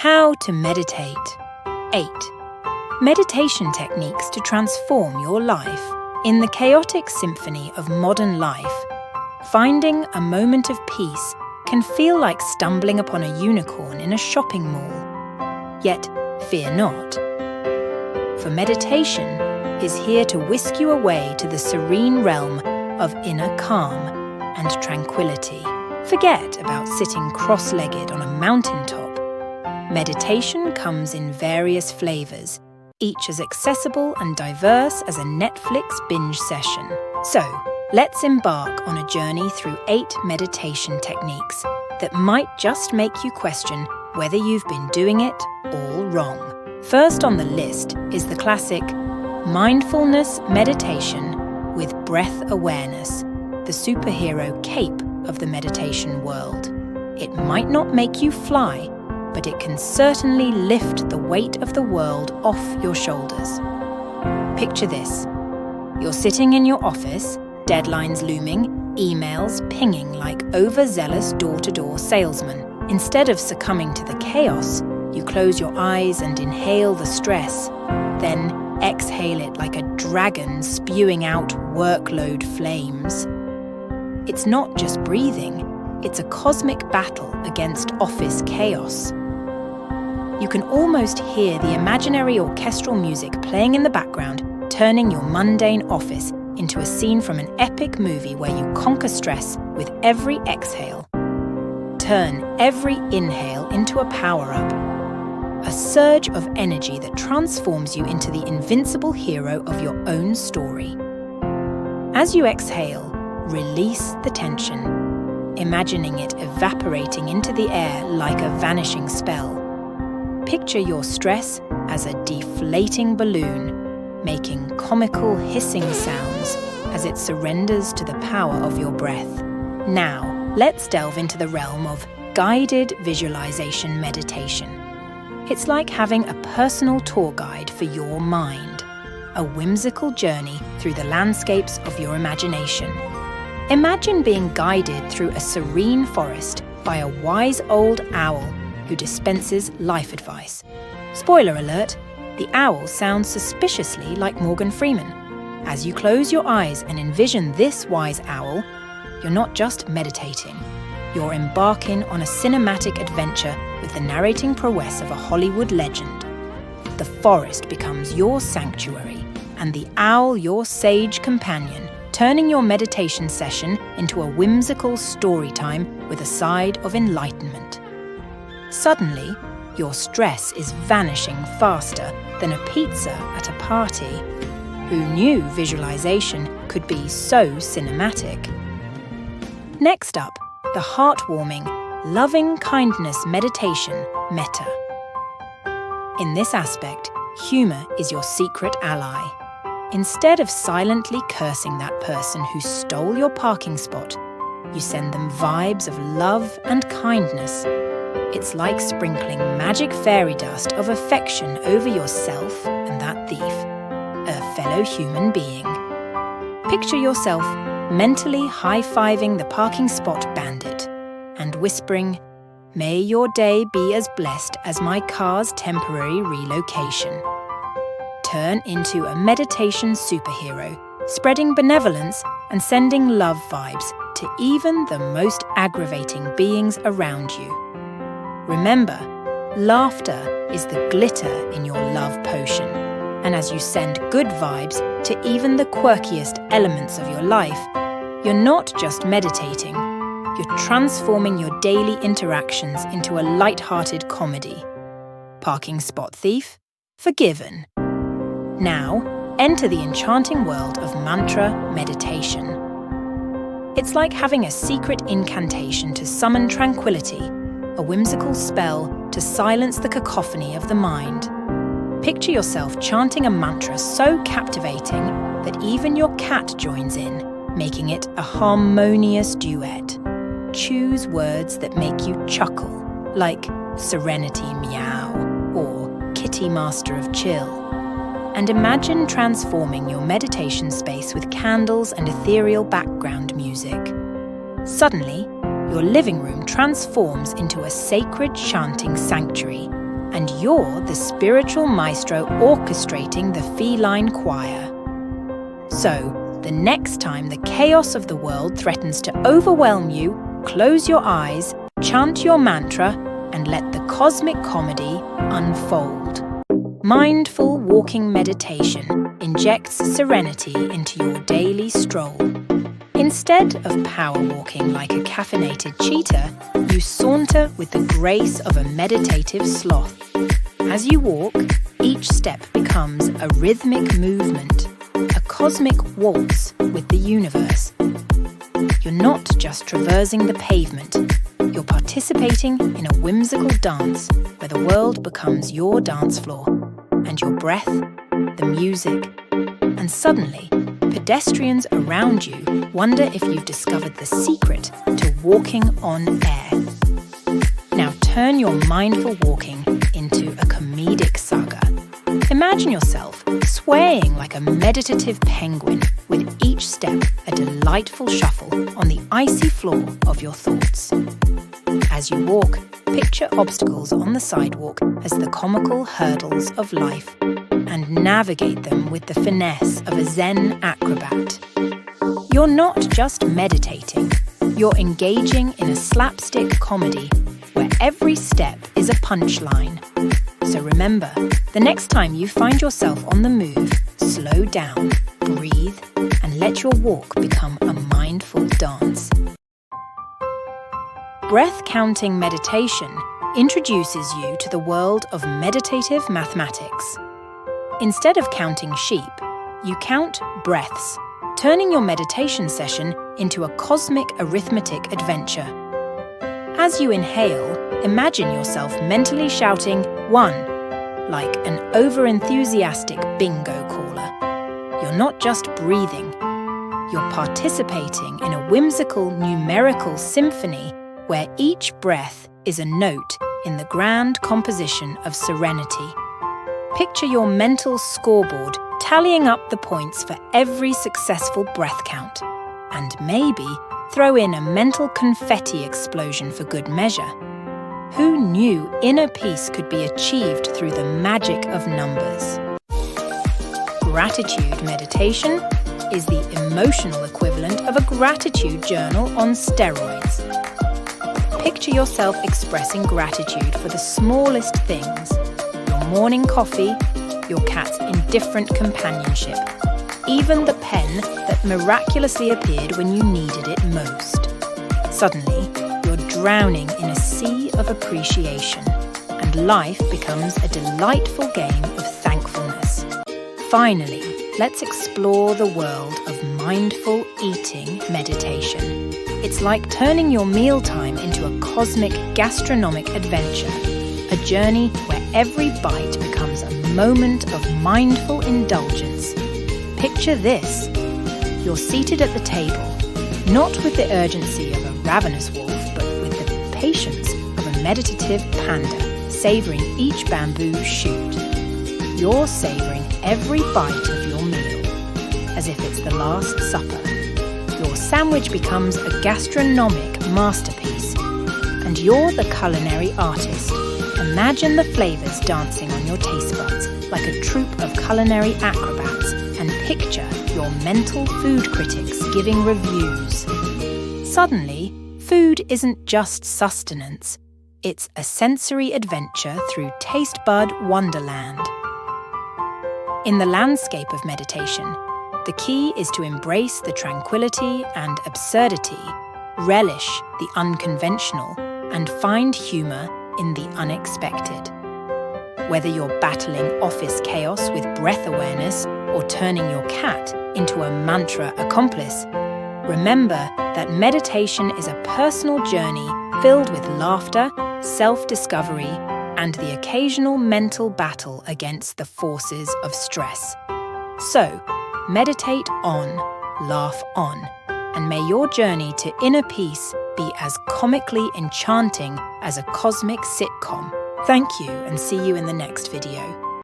How to meditate. 8. Meditation techniques to transform your life. In the chaotic symphony of modern life, finding a moment of peace can feel like stumbling upon a unicorn in a shopping mall. Yet, fear not. For meditation is here to whisk you away to the serene realm of inner calm and tranquility. Forget about sitting cross-legged on a mountaintop. Meditation comes in various flavors, each as accessible and diverse as a Netflix binge session. So, let's embark on a journey through 8 meditation techniques that might just make you question whether you've been doing it all wrong. First on the list is the classic mindfulness meditation with breath awareness, the superhero cape of the meditation world. It might not make you fly, but it can certainly lift the weight of the world off your shoulders. Picture this. You're sitting in your office, deadlines looming, emails pinging like overzealous door-to-door salesmen. Instead of succumbing to the chaos, you close your eyes and inhale the stress, then exhale it like a dragon spewing out workload flames. It's not just breathing, it's a cosmic battle against office chaos. You can almost hear the imaginary orchestral music playing in the background, turning your mundane office into a scene from an epic movie where you conquer stress with every exhale. Turn every inhale into a power-up, a surge of energy that transforms you into the invincible hero of your own story. As you exhale, release the tension, imagining it evaporating into the air like a vanishing spell. Picture your stress as a deflating balloon, making comical hissing sounds as it surrenders to the power of your breath. Now, let's delve into the realm of guided visualization meditation. It's like having a personal tour guide for your mind, a whimsical journey through the landscapes of your imagination. Imagine being guided through a serene forest by a wise old owl who dispenses life advice. Spoiler alert, the owl sounds suspiciously like Morgan Freeman. As you close your eyes and envision this wise owl, you're not just meditating. You're embarking on a cinematic adventure with the narrating prowess of a Hollywood legend. The forest becomes your sanctuary, and the owl your sage companion, turning your meditation session into a whimsical story time with a side of enlightenment. Suddenly, your stress is vanishing faster than a pizza at a party. Who knew visualization could be so cinematic? Next up, the heartwarming, loving-kindness meditation, metta. In this aspect, humor is your secret ally. Instead of silently cursing that person who stole your parking spot, you send them vibes of love and kindness. It's like sprinkling magic fairy dust of affection over yourself and that thief, a fellow human being. Picture yourself mentally high-fiving the parking spot bandit and whispering, "May your day be as blessed as my car's temporary relocation." Turn into a meditation superhero, spreading benevolence and sending love vibes to even the most aggravating beings around you. Remember, laughter is the glitter in your love potion, and as you send good vibes to even the quirkiest elements of your life, you're not just meditating, you're transforming your daily interactions into a light-hearted comedy. Parking spot thief? Forgiven. Now, enter the enchanting world of mantra meditation. It's like having a secret incantation to summon tranquility, a whimsical spell to silence the cacophony of the mind. Picture yourself chanting a mantra so captivating that even your cat joins in, making it a harmonious duet. Choose words that make you chuckle, like Serenity Meow or Kitty Master of Chill. And imagine transforming your meditation space with candles and ethereal background music. Suddenly, your living room transforms into a sacred chanting sanctuary, you're the spiritual maestro orchestrating the feline choir. So, the next time the chaos of the world threatens to overwhelm you, close your eyes, chant your mantra, and let the cosmic comedy unfold. Mindful walking meditation injects serenity into your daily stroll. Instead of power walking like a caffeinated cheetah, you saunter with the grace of a meditative sloth. As you walk, each step becomes a rhythmic movement, a cosmic waltz with the universe. You're not just traversing the pavement, you're participating in a whimsical dance where the world becomes your dance floor, and your breath, the music, and suddenly, pedestrians around you wonder if you've discovered the secret to walking on air. Now turn your mindful walking into a comedic saga. Imagine yourself swaying like a meditative penguin, with each step a delightful shuffle on the icy floor of your thoughts. As you walk, picture obstacles on the sidewalk as the comical hurdles of life, and navigate them with the finesse of a Zen acrobat. You're not just meditating, you're engaging in a slapstick comedy where every step is a punchline. So remember, the next time you find yourself on the move, slow down, breathe, and let your walk become a mindful dance. Breath-counting meditation introduces you to the world of meditative mathematics. Instead of counting sheep, you count breaths, turning your meditation session into a cosmic arithmetic adventure. As you inhale, imagine yourself mentally shouting 1, like an over-enthusiastic bingo caller. You're not just breathing, you're participating in a whimsical numerical symphony where each breath is a note in the grand composition of serenity. Picture your mental scoreboard tallying up the points for every successful breath count. And maybe throw in a mental confetti explosion for good measure. Who knew inner peace could be achieved through the magic of numbers? Gratitude meditation is the emotional equivalent of a gratitude journal on steroids. Picture yourself expressing gratitude for the smallest things: your morning coffee, your cat's indifferent companionship, even the pen that miraculously appeared when you needed it most. Suddenly, you're drowning in a sea of appreciation, and life becomes a delightful game of thankfulness. Finally, let's explore the world of mindful eating meditation. It's like turning your mealtime into a cosmic gastronomic adventure, a journey where every bite becomes a moment of mindful indulgence. Picture this. You're seated at the table, not with the urgency of a ravenous wolf, but with the patience of a meditative panda, savouring each bamboo shoot. You're savouring every bite of your meal, as if it's the Last Supper. Your sandwich becomes a gastronomic masterpiece, and you're the culinary artist. Imagine the flavours dancing on your taste buds like a troupe of culinary acrobats, and picture your mental food critics giving reviews. Suddenly, food isn't just sustenance, it's a sensory adventure through taste bud wonderland. In the landscape of meditation, the key is to embrace the tranquility and absurdity, relish the unconventional, and find humour in the unexpected. Whether you're battling office chaos with breath awareness or turning your cat into a mantra accomplice, remember that meditation is a personal journey filled with laughter, self-discovery, and the occasional mental battle against the forces of stress. So, meditate on, laugh on, and may your journey to inner peace be as comically enchanting as a cosmic sitcom. Thank you, and see you in the next video.